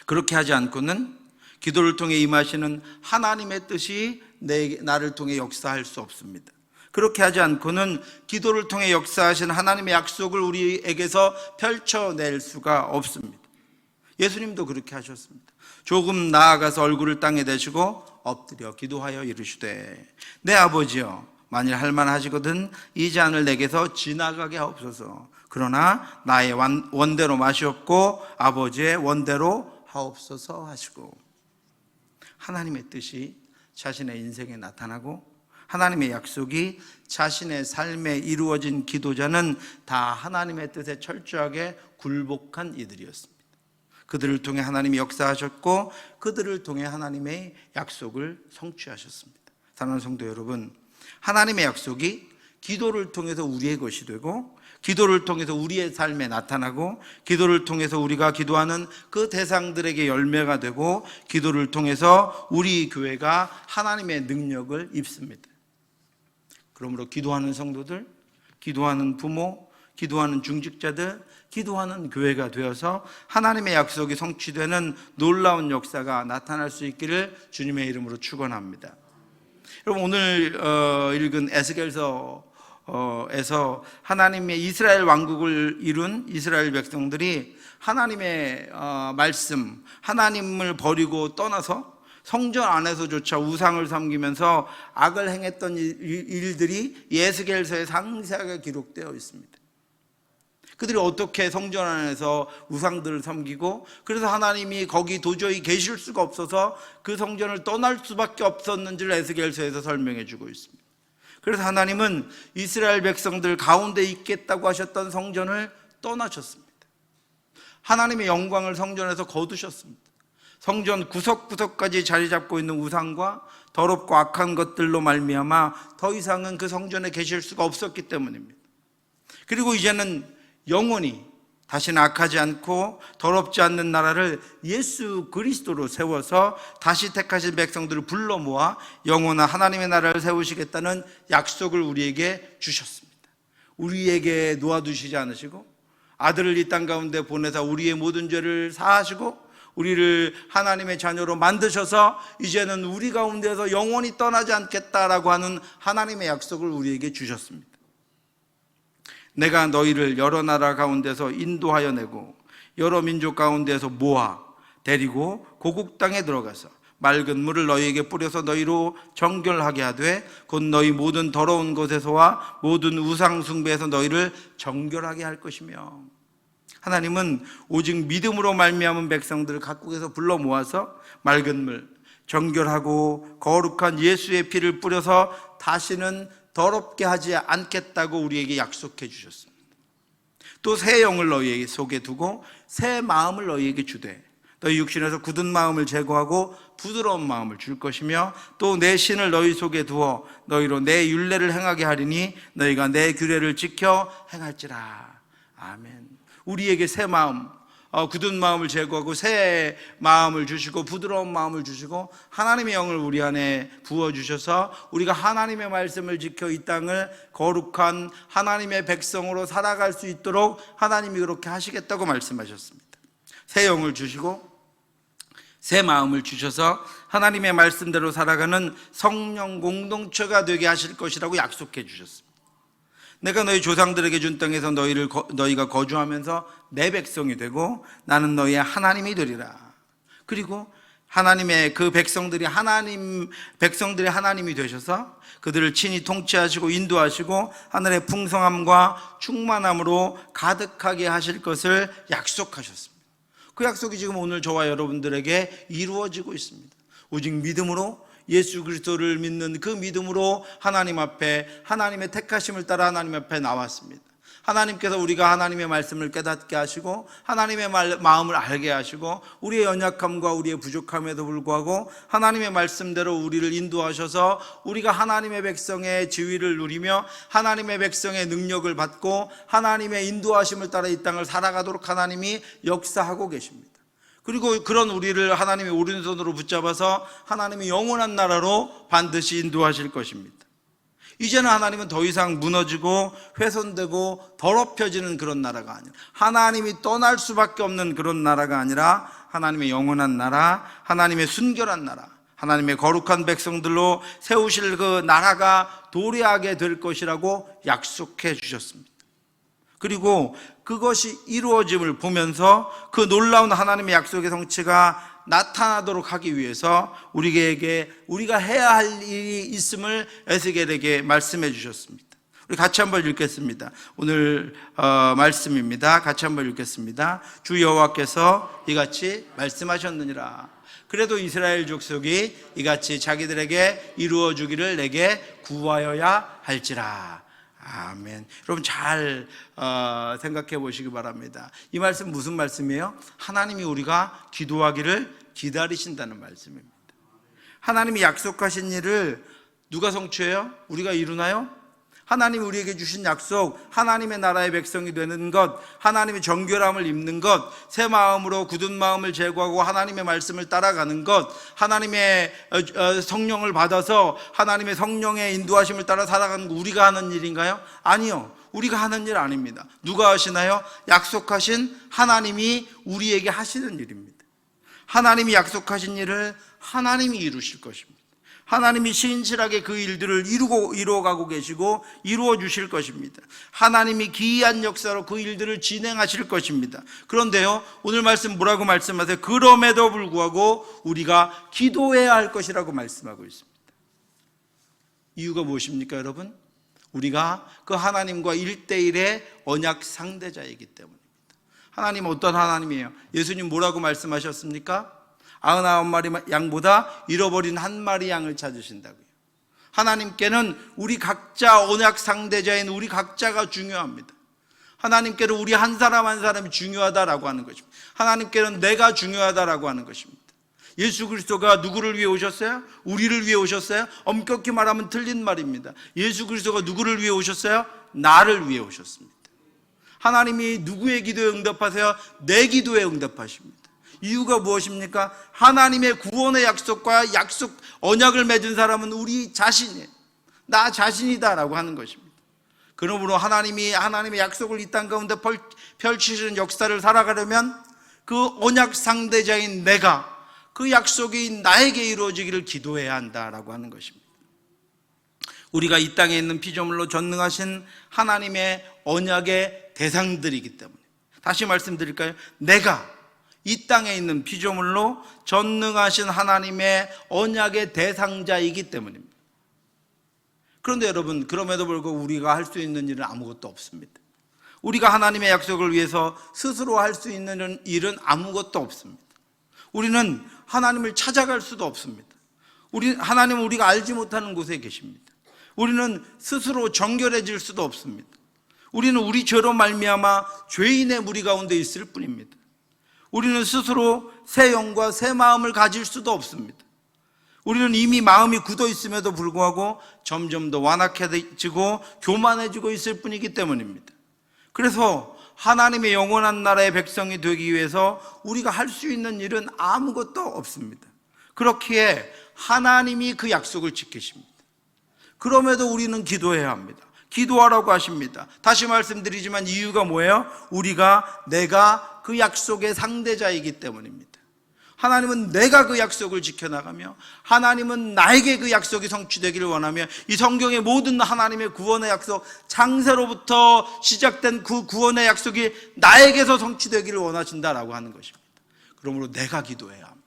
[SPEAKER 1] 그렇게 하지 않고는 기도를 통해 임하시는 하나님의 뜻이 나를 통해 역사할 수 없습니다. 그렇게 하지 않고는 기도를 통해 역사하신 하나님의 약속을 우리에게서 펼쳐낼 수가 없습니다. 예수님도 그렇게 하셨습니다. 조금 나아가서 얼굴을 땅에 대시고 엎드려 기도하여 이르시되, 내 아버지여, 만일 할만하시거든 이 잔을 내게서 지나가게 하옵소서. 그러나 나의 원대로 마시옵고 아버지의 원대로 하옵소서 하시고, 하나님의 뜻이 자신의 인생에 나타나고 하나님의 약속이 자신의 삶에 이루어진 기도자는 다 하나님의 뜻에 철저하게 굴복한 이들이었습니다. 그들을 통해 하나님이 역사하셨고 그들을 통해 하나님의 약속을 성취하셨습니다. 사랑하는 성도 여러분, 하나님의 약속이 기도를 통해서 우리의 것이 되고 기도를 통해서 우리의 삶에 나타나고 기도를 통해서 우리가 기도하는 그 대상들에게 열매가 되고 기도를 통해서 우리 교회가 하나님의 능력을 입습니다. 그러므로 기도하는 성도들, 기도하는 부모, 기도하는 중직자들, 기도하는 교회가 되어서 하나님의 약속이 성취되는 놀라운 역사가 나타날 수 있기를 주님의 이름으로 축원합니다. 여러분, 오늘 읽은 에스겔서에서 하나님의 이스라엘 왕국을 이룬 이스라엘 백성들이 하나님의 말씀, 하나님을 버리고 떠나서 성전 안에서조차 우상을 섬기면서 악을 행했던 일들이 에스겔서에 상세하게 기록되어 있습니다. 그들이 어떻게 성전 안에서 우상들을 섬기고, 그래서 하나님이 거기 도저히 계실 수가 없어서 그 성전을 떠날 수밖에 없었는지를 에스겔서에서 설명해 주고 있습니다. 그래서 하나님은 이스라엘 백성들 가운데 있겠다고 하셨던 성전을 떠나셨습니다. 하나님의 영광을 성전에서 거두셨습니다. 성전 구석구석까지 자리 잡고 있는 우상과 더럽고 악한 것들로 말미암아 더 이상은 그 성전에 계실 수가 없었기 때문입니다. 그리고 이제는 영원히 다시는 악하지 않고 더럽지 않는 나라를 예수 그리스도로 세워서 다시 택하신 백성들을 불러 모아 영원한 하나님의 나라를 세우시겠다는 약속을 우리에게 주셨습니다. 우리에게 놓아두시지 않으시고 아들을 이 땅 가운데 보내사 우리의 모든 죄를 사하시고 우리를 하나님의 자녀로 만드셔서 이제는 우리 가운데서 영원히 떠나지 않겠다라고 하는 하나님의 약속을 우리에게 주셨습니다. 내가 너희를 여러 나라 가운데서 인도하여 내고 여러 민족 가운데서 모아 데리고 고국 땅에 들어가서 맑은 물을 너희에게 뿌려서 너희로 정결하게 하되 곧 너희 모든 더러운 것에서와 모든 우상 숭배에서 너희를 정결하게 할 것이며, 하나님은 오직 믿음으로 말미암은 백성들을 각국에서 불러 모아서 맑은 물, 정결하고 거룩한 예수의 피를 뿌려서 다시는 더럽게 하지 않겠다고 우리에게 약속해 주셨습니다. 또 새 영을 너희 속에 두고 새 마음을 너희에게 주되 너희 육신에서 굳은 마음을 제거하고 부드러운 마음을 줄 것이며 또 내 신을 너희 속에 두어 너희로 내 율례를 행하게 하리니 너희가 내 규례를 지켜 행할지라. 아멘. 우리에게 새 마음, 굳은 마음을 제거하고 새 마음을 주시고 부드러운 마음을 주시고 하나님의 영을 우리 안에 부어주셔서 우리가 하나님의 말씀을 지켜 이 땅을 거룩한 하나님의 백성으로 살아갈 수 있도록 하나님이 그렇게 하시겠다고 말씀하셨습니다. 새 영을 주시고 새 마음을 주셔서 하나님의 말씀대로 살아가는 성령 공동체가 되게 하실 것이라고 약속해 주셨습니다. 내가 너희 조상들에게 준 땅에서 너희가 거주하면서 내 백성이 되고 나는 너희의 하나님이 되리라. 그리고 하나님의 그 백성들의 하나님이 되셔서 그들을 친히 통치하시고 인도하시고 하늘의 풍성함과 충만함으로 가득하게 하실 것을 약속하셨습니다. 그 약속이 지금 오늘 저와 여러분들에게 이루어지고 있습니다. 오직 믿음으로, 예수 그리스도를 믿는 그 믿음으로 하나님 앞에, 하나님의 택하심을 따라 하나님 앞에 나왔습니다. 하나님께서 우리가 하나님의 말씀을 깨닫게 하시고 하나님의 마음을 알게 하시고 우리의 연약함과 우리의 부족함에도 불구하고 하나님의 말씀대로 우리를 인도하셔서 우리가 하나님의 백성의 지위를 누리며 하나님의 백성의 능력을 받고 하나님의 인도하심을 따라 이 땅을 살아가도록 하나님이 역사하고 계십니다. 그리고 그런 우리를 하나님의 오른손으로 붙잡아서 하나님의 영원한 나라로 반드시 인도하실 것입니다. 이제는 하나님은 더 이상 무너지고 훼손되고 더럽혀지는 그런 나라가 아니라, 하나님이 떠날 수밖에 없는 그런 나라가 아니라 하나님의 영원한 나라, 하나님의 순결한 나라, 하나님의 거룩한 백성들로 세우실 그 나라가 도래하게 될 것이라고 약속해 주셨습니다. 그리고 그것이 이루어짐을 보면서 그 놀라운 하나님의 약속의 성취가 나타나도록 하기 위해서 우리가 해야 할 일이 있음을 에스겔에게 말씀해 주셨습니다. 우리 같이 한번 읽겠습니다. 오늘 말씀입니다. 같이 한번 읽겠습니다. 주 여호와께서 이같이 말씀하셨느니라. 그래도 이스라엘 족속이 이같이 자기들에게 이루어 주기를 내게 구하여야 할지라. 아멘. 여러분 잘 생각해 보시기 바랍니다. 이 말씀 무슨 말씀이에요? 하나님이 우리가 기도하기를 기다리신다는 말씀입니다. 하나님이 약속하신 일을 누가 성취해요? 우리가 이루나요? 하나님이 우리에게 주신 약속, 하나님의 나라의 백성이 되는 것, 하나님의 정결함을 입는 것, 새 마음으로 굳은 마음을 제거하고 하나님의 말씀을 따라가는 것, 하나님의 성령을 받아서 하나님의 성령의 인도하심을 따라 살아가는 거 우리가 하는 일인가요? 아니요. 우리가 하는 일 아닙니다. 누가 하시나요? 약속하신 하나님이 우리에게 하시는 일입니다. 하나님이 약속하신 일을 하나님이 이루실 것입니다. 하나님이 신실하게 그 일들을 이루어가고 계시고 이루어 주실 것입니다. 하나님이 기이한 역사로 그 일들을 진행하실 것입니다. 그런데요, 오늘 말씀 뭐라고 말씀하세요? 그럼에도 불구하고 우리가 기도해야 할 것이라고 말씀하고 있습니다. 이유가 무엇입니까, 여러분? 우리가 그 하나님과 1대1의 언약 상대자이기 때문입니다. 하나님은 어떤 하나님이에요? 예수님 뭐라고 말씀하셨습니까? 99마리 양보다 잃어버린 한 마리 양을 찾으신다고요. 하나님께는 우리 각자 언약 상대자인 우리 각자가 중요합니다. 하나님께는 우리 한 사람 한 사람이 중요하다라고 하는 것입니다. 하나님께는 내가 중요하다라고 하는 것입니다. 예수 그리스도가 누구를 위해 오셨어요? 우리를 위해 오셨어요? 엄격히 말하면 틀린 말입니다. 예수 그리스도가 누구를 위해 오셨어요? 나를 위해 오셨습니다. 하나님이 누구의 기도에 응답하세요? 내 기도에 응답하십니다. 이유가 무엇입니까? 하나님의 구원의 약속과 약속 언약을 맺은 사람은 우리 자신이에요. 나 자신이다라고 하는 것입니다. 그러므로 하나님의 약속을 이 땅 가운데 펼치시는 역사를 살아가려면 그 언약 상대자인 내가 그 약속이 나에게 이루어지기를 기도해야 한다라고 하는 것입니다. 우리가 이 땅에 있는 피조물로 전능하신 하나님의 언약의 대상들이기 때문에, 다시 말씀드릴까요? 내가 이 땅에 있는 피조물로 전능하신 하나님의 언약의 대상자이기 때문입니다. 그런데 여러분, 그럼에도 불구하고 우리가 할 수 있는 일은 아무것도 없습니다. 우리가 하나님의 약속을 위해서 스스로 할 수 있는 일은 아무것도 없습니다. 우리는 하나님을 찾아갈 수도 없습니다. 하나님은 우리가 알지 못하는 곳에 계십니다. 우리는 스스로 정결해질 수도 없습니다. 우리는 우리 죄로 말미암아 죄인의 무리 가운데 있을 뿐입니다. 우리는 스스로 새 영과 새 마음을 가질 수도 없습니다. 우리는 이미 마음이 굳어 있음에도 불구하고 점점 더 완악해지고 교만해지고 있을 뿐이기 때문입니다. 그래서 하나님의 영원한 나라의 백성이 되기 위해서 우리가 할 수 있는 일은 아무것도 없습니다. 그렇기에 하나님이 그 약속을 지키십니다. 그럼에도 우리는 기도해야 합니다. 기도하라고 하십니다. 다시 말씀드리지만 이유가 뭐예요? 내가 그 약속의 상대자이기 때문입니다. 하나님은 내가 그 약속을 지켜나가며 하나님은 나에게 그 약속이 성취되기를 원하며 이 성경의 모든 하나님의 구원의 약속, 창세로부터 시작된 그 구원의 약속이 나에게서 성취되기를 원하신다라고 하는 것입니다. 그러므로 내가 기도해야 합니다.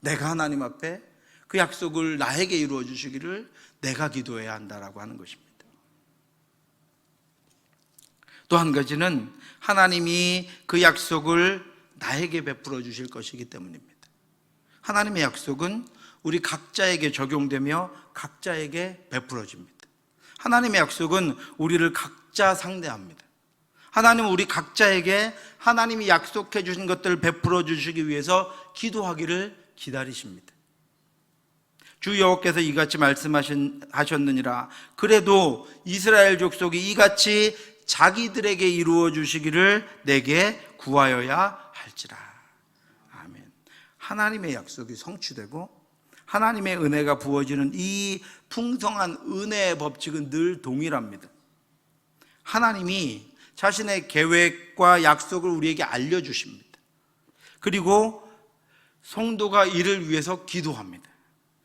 [SPEAKER 1] 내가 하나님 앞에 그 약속을 나에게 이루어 주시기를 내가 기도해야 한다라고 하는 것입니다. 또 한 가지는 하나님이 그 약속을 나에게 베풀어 주실 것이기 때문입니다. 하나님의 약속은 우리 각자에게 적용되며 각자에게 베풀어집니다. 하나님의 약속은 우리를 각자 상대합니다. 하나님은 우리 각자에게 하나님이 약속해 주신 것들을 베풀어 주시기 위해서 기도하기를 기다리십니다. 주 여호와께서 이같이 말씀하셨느니라. 그래도 이스라엘 족속이 이같이 자기들에게 이루어 주시기를 내게 구하여야 할지라. 아멘. 하나님의 약속이 성취되고 하나님의 은혜가 부어지는 이 풍성한 은혜의 법칙은 늘 동일합니다. 하나님이 자신의 계획과 약속을 우리에게 알려주십니다. 그리고 성도가 이를 위해서 기도합니다.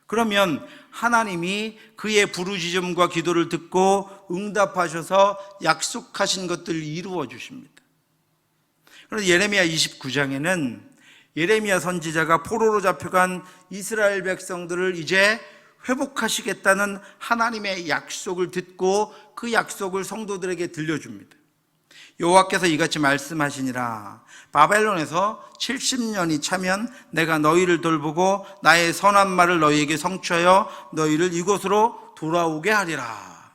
[SPEAKER 1] 그러면 하나님이 그의 부르짖음과 기도를 듣고 응답하셔서 약속하신 것들을 이루어 주십니다. 그래서 예레미야 29장에는 예레미야 선지자가 포로로 잡혀간 이스라엘 백성들을 이제 회복하시겠다는 하나님의 약속을 듣고 그 약속을 성도들에게 들려줍니다. 여호와께서 이같이 말씀하시니라. 바벨론에서 70년이 차면 내가 너희를 돌보고 나의 선한 말을 너희에게 성취하여 너희를 이곳으로 돌아오게 하리라.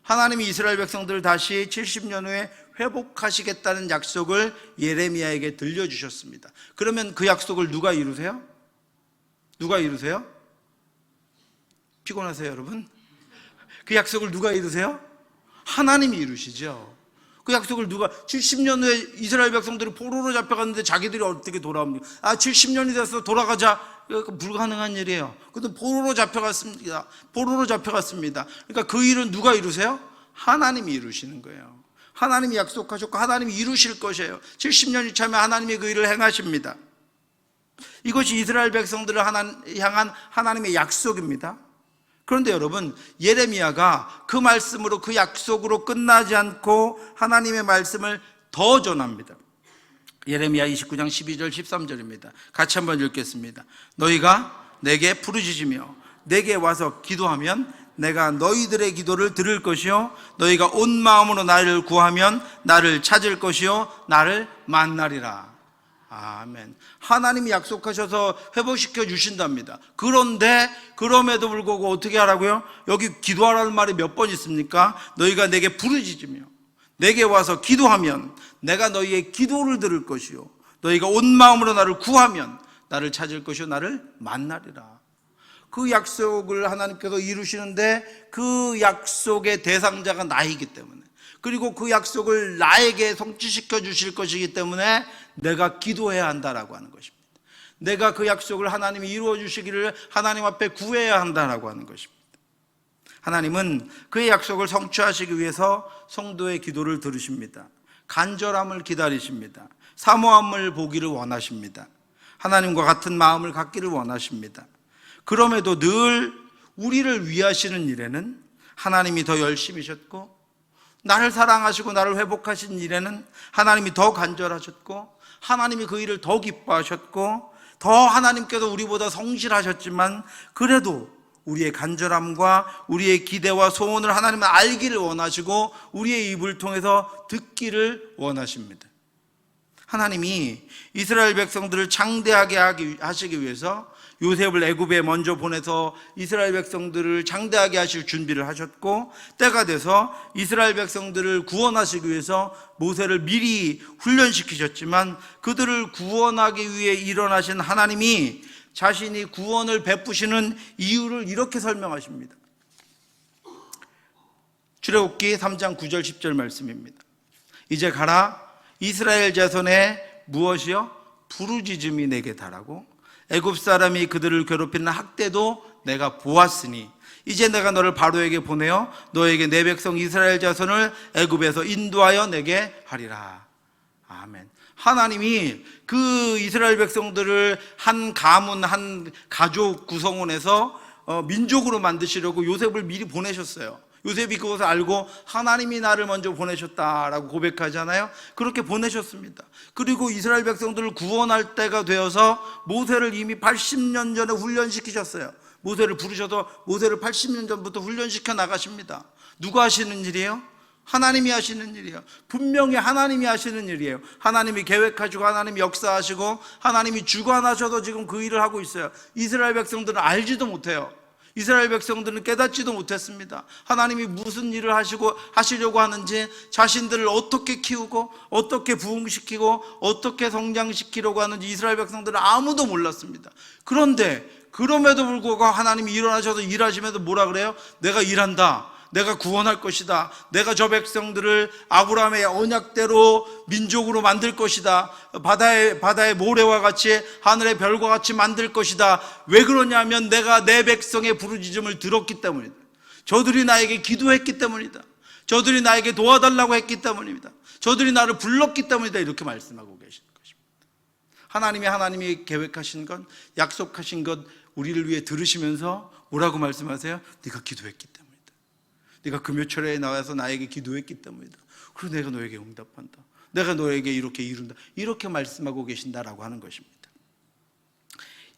[SPEAKER 1] 하나님이 이스라엘 백성들을 다시 70년 후에 회복하시겠다는 약속을 예레미야에게 들려주셨습니다. 그러면 그 약속을 누가 이루세요? 누가 이루세요? 피곤하세요, 여러분? 그 약속을 누가 이루세요? 하나님이 이루시죠. 그 약속을 70년 후에 이스라엘 백성들이 포로로 잡혀갔는데 자기들이 어떻게 돌아옵니까? 70년이 돼서 돌아가자. 불가능한 일이에요. 그래도 포로로 잡혀갔습니다. 그러니까 그 일은 누가 이루세요? 하나님이 이루시는 거예요. 하나님이 약속하셨고 하나님이 이루실 것이에요. 70년이 차면 하나님이 그 일을 행하십니다. 이것이 이스라엘 백성들을 향한 하나님의 약속입니다. 그런데 여러분, 예레미야가 그 말씀으로, 그 약속으로 끝나지 않고 하나님의 말씀을 더 전합니다. 예레미야 29장 12절 13절입니다. 같이 한번 읽겠습니다. 너희가 내게 부르짖으며 내게 와서 기도하면 내가 너희들의 기도를 들을 것이요 너희가 온 마음으로 나를 구하면 나를 찾을 것이요 나를 만나리라. 아멘. 하나님이 약속하셔서 회복시켜 주신답니다. 그런데 그럼에도 불구하고 어떻게 하라고요? 여기 기도하라는 말이 몇 번 있습니까? 너희가 내게 부르짖으며 내게 와서 기도하면 내가 너희의 기도를 들을 것이요 너희가 온 마음으로 나를 구하면 나를 찾을 것이요 나를 만나리라. 그 약속을 하나님께서 이루시는데 그 약속의 대상자가 나이기 때문에, 그리고 그 약속을 나에게 성취시켜 주실 것이기 때문에 내가 기도해야 한다라고 하는 것입니다. 내가 그 약속을 하나님이 이루어 주시기를 하나님 앞에 구해야 한다라고 하는 것입니다. 하나님은 그의 약속을 성취하시기 위해서 성도의 기도를 들으십니다. 간절함을 기다리십니다. 사모함을 보기를 원하십니다. 하나님과 같은 마음을 갖기를 원하십니다. 그럼에도 늘 우리를 위하시는 일에는 하나님이 더 열심히셨고, 나를 사랑하시고 나를 회복하신 일에는 하나님이 더 간절하셨고, 하나님이 그 일을 더 기뻐하셨고, 더 하나님께서 우리보다 성실하셨지만 그래도 우리의 간절함과 우리의 기대와 소원을 하나님은 알기를 원하시고 우리의 입을 통해서 듣기를 원하십니다. 하나님이 이스라엘 백성들을 장대하게 하시기 위해서 요셉을 애굽에 먼저 보내서 이스라엘 백성들을 장대하게 하실 준비를 하셨고, 때가 돼서 이스라엘 백성들을 구원하시기 위해서 모세를 미리 훈련시키셨지만 그들을 구원하기 위해 일어나신 하나님이 자신이 구원을 베푸시는 이유를 이렇게 설명하십니다. 출애굽기 3장 9절 10절 말씀입니다. 이제 가라, 이스라엘 자손의 무엇이요? 부르짖음이 내게 달하고 애굽 사람이 그들을 괴롭히는 학대도 내가 보았으니 이제 내가 너를 바로에게 보내어 너에게 내 백성 이스라엘 자손을 애굽에서 인도하여 내게 하리라. 아멘. 하나님이 그 이스라엘 백성들을 한 가문, 한 가족 구성원에서 민족으로 만드시려고 요셉을 미리 보내셨어요. 요셉이 그것을 알고 하나님이 나를 먼저 보내셨다라고 고백하잖아요. 그렇게 보내셨습니다. 그리고 이스라엘 백성들을 구원할 때가 되어서 모세를 이미 80년 전에 훈련시키셨어요. 모세를 부르셔서 모세를 80년 전부터 훈련시켜 나가십니다. 누가 하시는 일이에요? 하나님이 하시는 일이에요. 분명히 하나님이 하시는 일이에요. 하나님이 계획하시고 하나님이 역사하시고 하나님이 주관하셔서 지금 그 일을 하고 있어요. 이스라엘 백성들은 알지도 못해요. 이스라엘 백성들은 깨닫지도 못했습니다. 하나님이 무슨 일을 하시려고 하는지, 자신들을 어떻게 키우고 어떻게 부흥시키고 어떻게 성장시키려고 하는지 이스라엘 백성들은 아무도 몰랐습니다. 그런데 그럼에도 불구하고 하나님이 일어나셔서 일하시면서 뭐라 그래요? 내가 일한다, 내가 구원할 것이다, 내가 저 백성들을 아브라함의 언약대로 민족으로 만들 것이다, 바다의 모래와 같이 하늘의 별과 같이 만들 것이다. 왜 그러냐면 내가 내 백성의 부르짖음을 들었기 때문이다. 저들이 나에게 기도했기 때문이다. 저들이 나에게 도와달라고 했기 때문입니다. 저들이 나를 불렀기 때문이다. 이렇게 말씀하고 계시는 것입니다. 하나님이 계획하신 것, 약속하신 것 우리를 위해 들으시면서 뭐라고 말씀하세요? 네가 기도했기 때문이다. 네가 금요철에 나와서 나에게 기도했기 때문이다. 그리고 내가 너에게 응답한다. 내가 너에게 이렇게 이룬다. 이렇게 말씀하고 계신다라고 하는 것입니다.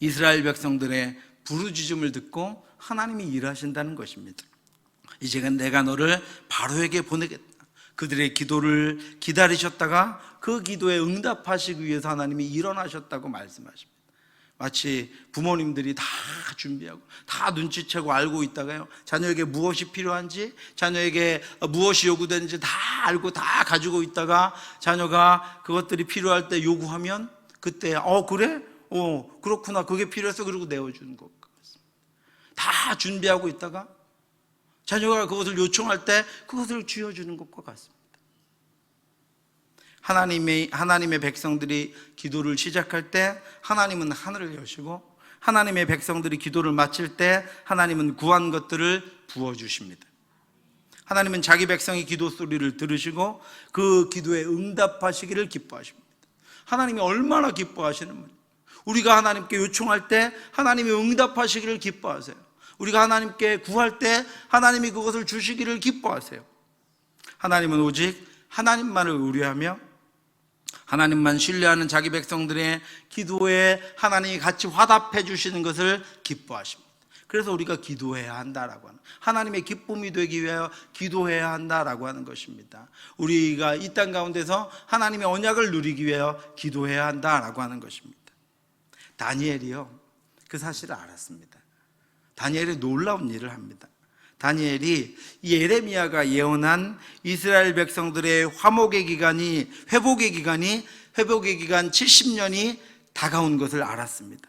[SPEAKER 1] 이스라엘 백성들의 부르짖음을 듣고 하나님이 일하신다는 것입니다. 이제 내가 너를 바로에게 보내겠다. 그들의 기도를 기다리셨다가 그 기도에 응답하시기 위해서 하나님이 일어나셨다고 말씀하십니다. 마치 부모님들이 다 준비하고 다 눈치채고 알고 있다가요, 자녀에게 무엇이 필요한지, 자녀에게 무엇이 요구되는지 다 알고 다 가지고 있다가 자녀가 그것들이 필요할 때 요구하면 그때 그래? 그렇구나, 그게 필요해서 그러고 내어주는 것 같습니다. 다 준비하고 있다가 자녀가 그것을 요청할 때 그것을 쥐어주는 것과 같습니다. 하나님의 백성들이 기도를 시작할 때 하나님은 하늘을 여시고, 하나님의 백성들이 기도를 마칠 때 하나님은 구한 것들을 부어주십니다. 하나님은 자기 백성의 기도 소리를 들으시고 그 기도에 응답하시기를 기뻐하십니다. 하나님이 얼마나 기뻐하시는 분이에요. 우리가 하나님께 요청할 때 하나님이 응답하시기를 기뻐하세요. 우리가 하나님께 구할 때 하나님이 그것을 주시기를 기뻐하세요. 하나님은 오직 하나님만을 의뢰하며 하나님만 신뢰하는 자기 백성들의 기도에 하나님이 같이 화답해 주시는 것을 기뻐하십니다. 그래서 우리가 기도해야 한다라고 하는, 하나님의 기쁨이 되기 위하여 기도해야 한다라고 하는 것입니다. 우리가 이 땅 가운데서 하나님의 언약을 누리기 위하여 기도해야 한다라고 하는 것입니다. 다니엘이요, 그 사실을 알았습니다. 다니엘이 놀라운 일을 합니다. 다니엘이 예레미야가 예언한 이스라엘 백성들의 회복의 기간 70년이 다가온 것을 알았습니다.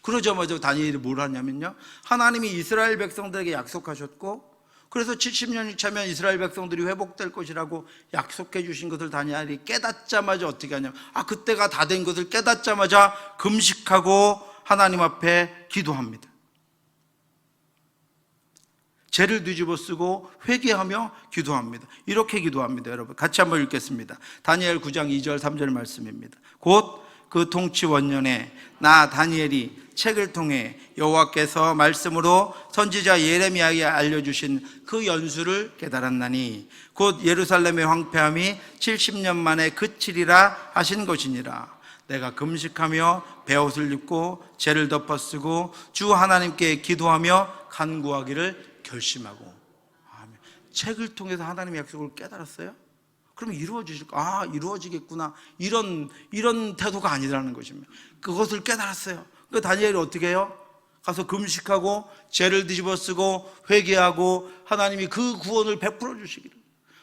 [SPEAKER 1] 그러자마자 다니엘이 뭘 하냐면요, 하나님이 이스라엘 백성들에게 약속하셨고 그래서 70년이 차면 이스라엘 백성들이 회복될 것이라고 약속해 주신 것을 다니엘이 깨닫자마자 어떻게 하냐면 그때가 다 된 것을 깨닫자마자 금식하고 하나님 앞에 기도합니다. 죄를 뒤집어 쓰고 회개하며 기도합니다. 이렇게 기도합니다. 여러분 같이 한번 읽겠습니다. 다니엘 9장 2절 3절 말씀입니다. 곧 그 통치 원년에 나 다니엘이 책을 통해 여호와께서 말씀으로 선지자 예레미야에게 알려주신 그 연수를 깨달았나니 곧 예루살렘의 황폐함이 70년 만에 그치리라 하신 것이니라. 내가 금식하며 베옷을 입고 죄를 덮어쓰고 주 하나님께 기도하며 간구하기를 결심하고. 아멘. 책을 통해서 하나님의 약속을 깨달았어요? 그럼 이루어지실까? 이루어지겠구나. 이런 태도가 아니라는 것입니다. 그것을 깨달았어요. 그 다니엘이 어떻게 해요? 가서 금식하고 죄를 뒤집어 쓰고 회개하고 하나님이 그 구원을 베풀어 주시기를,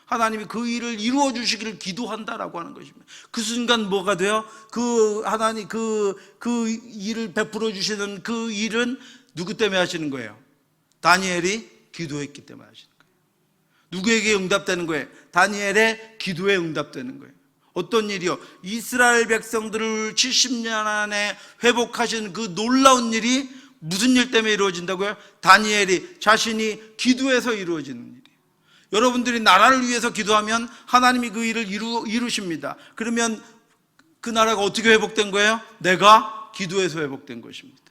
[SPEAKER 1] 하나님이 그 일을 이루어 주시기를 기도한다라고 하는 것입니다. 그 순간 뭐가 돼요? 그 하나님 그 일을 베풀어 주시는 그 일은 누구 때문에 하시는 거예요? 다니엘이 기도했기 때문에 하시는 거예요. 누구에게 응답되는 거예요? 다니엘의 기도에 응답되는 거예요. 어떤 일이요? 이스라엘 백성들을 70년 안에 회복하신 그 놀라운 일이 무슨 일 때문에 이루어진다고요? 다니엘이 자신이 기도해서 이루어지는 일이에요. 여러분들이 나라를 위해서 기도하면 하나님이 그 일을 이루십니다. 그러면 그 나라가 어떻게 회복된 거예요? 내가 기도해서 회복된 것입니다.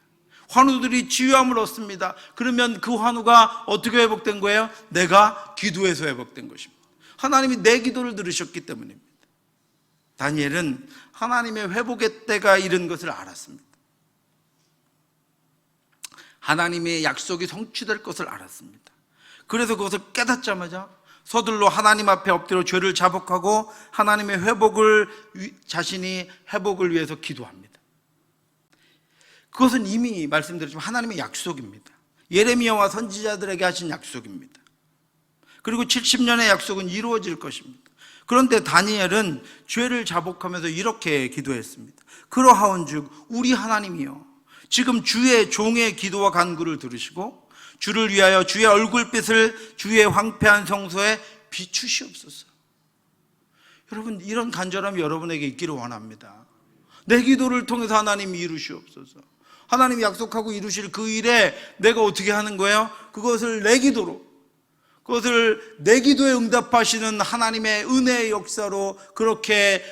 [SPEAKER 1] 환우들이 치유함을 얻습니다. 그러면 그 환우가 어떻게 회복된 거예요? 내가 기도해서 회복된 것입니다. 하나님이 내 기도를 들으셨기 때문입니다. 다니엘은 하나님의 회복의 때가 이른 것을 알았습니다. 하나님의 약속이 성취될 것을 알았습니다. 그래서 그것을 깨닫자마자 서둘러 하나님 앞에 엎드려 죄를 자복하고 하나님의 자신이 회복을 위해서 기도합니다. 그것은 이미 말씀드렸지만 하나님의 약속입니다. 예레미야와 선지자들에게 하신 약속입니다. 그리고 70년의 약속은 이루어질 것입니다. 그런데 다니엘은 죄를 자복하면서 이렇게 기도했습니다. 그러하온즉 우리 하나님이여, 지금 주의 종의 기도와 간구를 들으시고 주를 위하여 주의 얼굴빛을 주의 황폐한 성소에 비추시옵소서. 여러분, 이런 간절함이 여러분에게 있기를 원합니다. 내 기도를 통해서 하나님이 이루시옵소서. 하나님이 약속하고 이루실 그 일에 내가 어떻게 하는 거예요? 그것을 내 기도로, 그것을 내 기도에 응답하시는 하나님의 은혜의 역사로 그렇게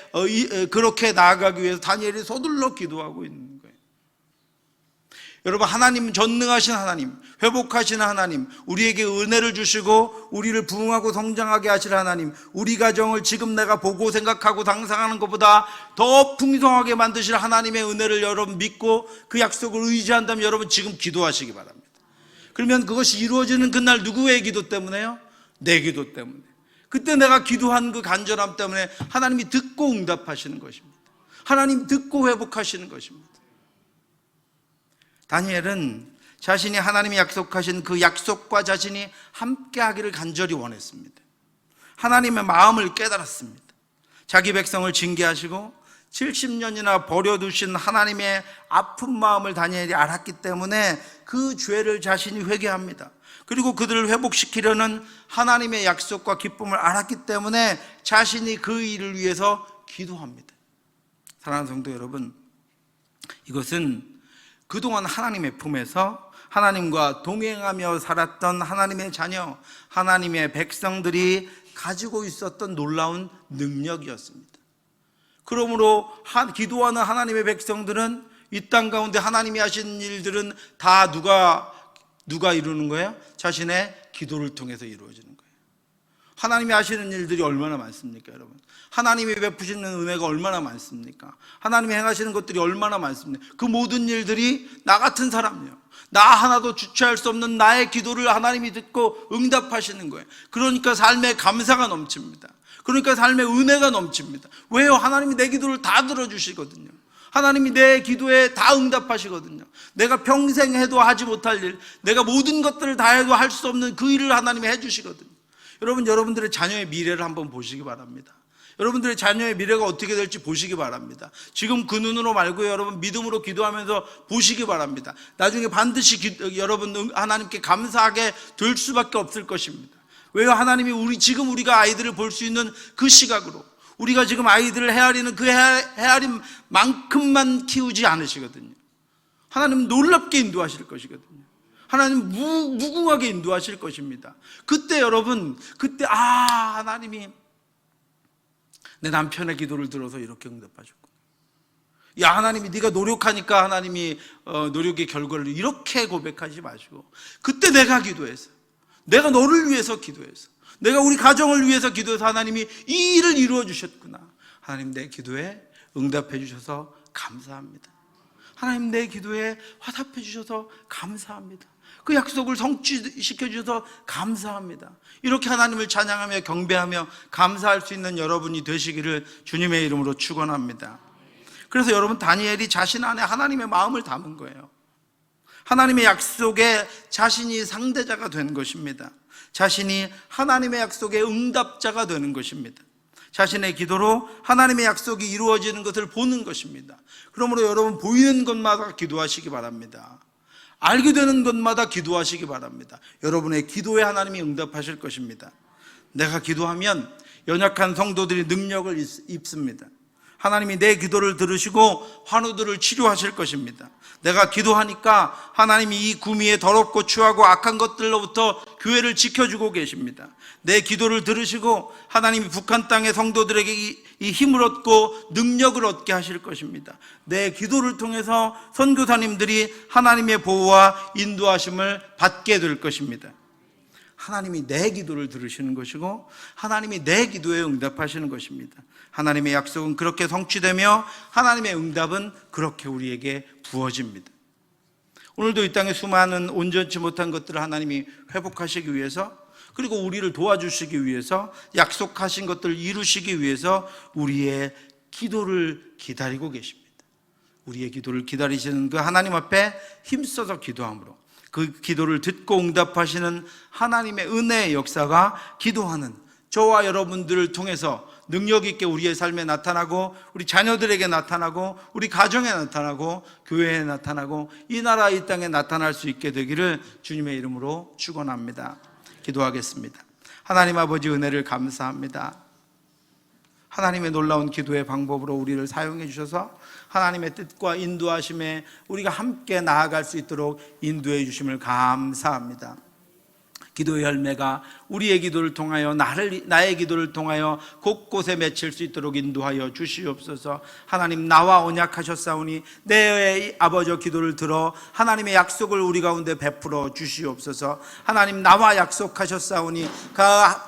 [SPEAKER 1] 나아가기 위해서 다니엘이 서둘러 기도하고 있는 거예요. 여러분, 하나님은 전능하신 하나님, 회복하시는 하나님, 우리에게 은혜를 주시고 우리를 부흥하고 성장하게 하실 하나님, 우리 가정을 지금 내가 보고 생각하고 상상하는 것보다 더 풍성하게 만드실 하나님의 은혜를 여러분 믿고 그 약속을 의지한다면 여러분 지금 기도하시기 바랍니다. 그러면 그것이 이루어지는 그날 누구의 기도 때문에요? 내 기도 때문에. 그때 내가 기도한 그 간절함 때문에 하나님이 듣고 응답하시는 것입니다. 하나님 듣고 회복하시는 것입니다. 다니엘은 자신이 하나님이 약속하신 그 약속과 자신이 함께하기를 간절히 원했습니다. 하나님의 마음을 깨달았습니다. 자기 백성을 징계하시고 70년이나 버려두신 하나님의 아픈 마음을 다니엘이 알았기 때문에 그 죄를 자신이 회개합니다. 그리고 그들을 회복시키려는 하나님의 약속과 기쁨을 알았기 때문에 자신이 그 일을 위해서 기도합니다. 사랑하는 성도 여러분, 이것은 그동안 하나님의 품에서 하나님과 동행하며 살았던 하나님의 자녀, 하나님의 백성들이 가지고 있었던 놀라운 능력이었습니다. 그러므로 기도하는 하나님의 백성들은 이 땅 가운데 하나님이 하신 일들은 다 누가 이루는 거예요? 자신의 기도를 통해서 이루어지는 거예요. 하나님이 하시는 일들이 얼마나 많습니까, 여러분? 하나님이 베푸시는 은혜가 얼마나 많습니까? 하나님이 행하시는 것들이 얼마나 많습니까? 그 모든 일들이 나 같은 사람이요, 나 하나도 주체할 수 없는 나의 기도를 하나님이 듣고 응답하시는 거예요. 그러니까 삶에 감사가 넘칩니다. 그러니까 삶에 은혜가 넘칩니다. 왜요? 하나님이 내 기도를 다 들어주시거든요. 하나님이 내 기도에 다 응답하시거든요. 내가 평생 해도 하지 못할 일, 내가 모든 것들을 다 해도 할 수 없는 그 일을 하나님이 해주시거든요. 여러분, 여러분들의 자녀의 미래를 한번 보시기 바랍니다. 여러분들의 자녀의 미래가 어떻게 될지 보시기 바랍니다. 지금 그 눈으로 말고요, 여러분 믿음으로 기도하면서 보시기 바랍니다. 나중에 반드시 여러분 하나님께 감사하게 될 수밖에 없을 것입니다. 왜요? 하나님이 지금 우리가 아이들을 볼 수 있는 그 시각으로, 우리가 지금 아이들을 헤아리는 그 헤아림만큼만 키우지 않으시거든요. 하나님은 놀랍게 인도하실 것이거든요. 하나님은 무궁하게 인도하실 것입니다. 그때 여러분, 하나님이 내 남편의 기도를 들어서 이렇게 응답하셨구나. 야, 하나님이 네가 노력하니까 하나님이 노력의 결과를 이렇게 고백하지 마시고, 그때 내가 기도해서, 내가 너를 위해서 기도해서, 내가 우리 가정을 위해서 기도해서 하나님이 이 일을 이루어 주셨구나. 하나님 내 기도에 응답해 주셔서 감사합니다. 하나님 내 기도에 화답해 주셔서 감사합니다. 그 약속을 성취시켜 주셔서 감사합니다. 이렇게 하나님을 찬양하며 경배하며 감사할 수 있는 여러분이 되시기를 주님의 이름으로 축원합니다. 그래서 여러분, 다니엘이 자신 안에 하나님의 마음을 담은 거예요. 하나님의 약속에 자신이 상대자가 된 것입니다. 자신이 하나님의 약속의 응답자가 되는 것입니다. 자신의 기도로 하나님의 약속이 이루어지는 것을 보는 것입니다. 그러므로 여러분, 보이는 것마다 기도하시기 바랍니다. 알게 되는 것마다 기도하시기 바랍니다. 여러분의 기도에 하나님이 응답하실 것입니다. 내가 기도하면 연약한 성도들이 능력을 입습니다. 하나님이 내 기도를 들으시고 환우들을 치료하실 것입니다. 내가 기도하니까 하나님이 이 구미에 더럽고 추하고 악한 것들로부터 교회를 지켜주고 계십니다. 내 기도를 들으시고 하나님이 북한 땅의 성도들에게 이 힘을 얻고 능력을 얻게 하실 것입니다. 내 기도를 통해서 선교사님들이 하나님의 보호와 인도하심을 받게 될 것입니다. 하나님이 내 기도를 들으시는 것이고 하나님이 내 기도에 응답하시는 것입니다. 하나님의 약속은 그렇게 성취되며 하나님의 응답은 그렇게 우리에게 부어집니다. 오늘도 이 땅에 수많은 온전치 못한 것들을 하나님이 회복하시기 위해서, 그리고 우리를 도와주시기 위해서, 약속하신 것들을 이루시기 위해서 우리의 기도를 기다리고 계십니다. 우리의 기도를 기다리시는 그 하나님 앞에 힘써서 기도함으로 그 기도를 듣고 응답하시는 하나님의 은혜의 역사가 기도하는 저와 여러분들을 통해서 능력 있게 우리의 삶에 나타나고, 우리 자녀들에게 나타나고, 우리 가정에 나타나고, 교회에 나타나고, 이 나라 이 땅에 나타날 수 있게 되기를 주님의 이름으로 축원합니다. 기도하겠습니다. 하나님 아버지, 은혜를 감사합니다. 하나님의 놀라운 기도의 방법으로 우리를 사용해 주셔서 하나님의 뜻과 인도하심에 우리가 함께 나아갈 수 있도록 인도해 주심을 감사합니다. 기도의 열매가 우리의 기도를 통하여 나의 기도를 통하여 곳곳에 맺힐 수 있도록 인도하여 주시옵소서. 하나님, 나와 언약하셨사오니 내 아버지 기도를 들어 하나님의 약속을 우리 가운데 베풀어 주시옵소서. 하나님, 나와 약속하셨사오니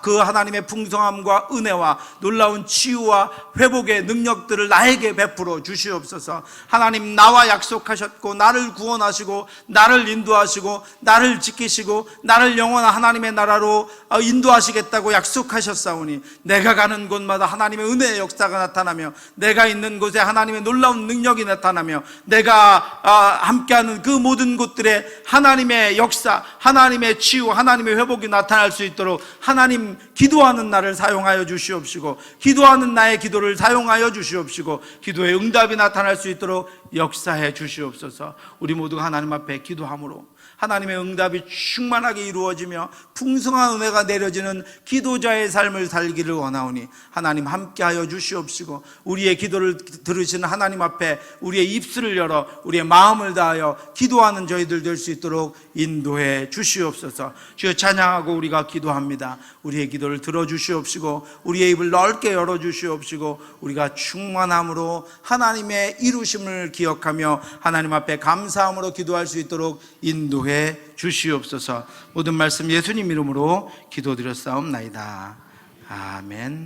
[SPEAKER 1] 그 하나님의 풍성함과 은혜와 놀라운 치유와 회복의 능력들을 나에게 베풀어 주시옵소서. 하나님, 나와 약속하셨고 나를 구원하시고 나를 인도하시고 나를 지키시고 나를 영원한 하나님의 나라로 인도하시겠다고 약속하셨사오니 내가 가는 곳마다 하나님의 은혜의 역사가 나타나며, 내가 있는 곳에 하나님의 놀라운 능력이 나타나며, 내가 함께하는 그 모든 곳들에 하나님의 역사, 하나님의 치유, 하나님의 회복이 나타날 수 있도록 하나님, 기도하는 나를 사용하여 주시옵시고, 기도하는 나의 기도를 사용하여 주시옵시고, 기도의 응답이 나타날 수 있도록 역사해 주시옵소서. 우리 모두가 하나님 앞에 기도함으로 하나님의 응답이 충만하게 이루어지며 풍성한 은혜가 내려지는 기도자의 삶을 살기를 원하오니 하나님, 함께하여 주시옵시고, 우리의 기도를 들으시는 하나님 앞에 우리의 입술을 열어 우리의 마음을 다하여 기도하는 저희들 될 수 있도록 인도해 주시옵소서. 주여, 찬양하고 우리가 기도합니다. 우리의 기도를 들어주시옵시고 우리의 입을 넓게 열어주시옵시고, 우리가 충만함으로 하나님의 이루심을 기억하며 하나님 앞에 감사함으로 기도할 수 있도록 인도해 주시옵소서. 모든 말씀 예수님 이름으로 기도드렸사옵나이다. 아멘.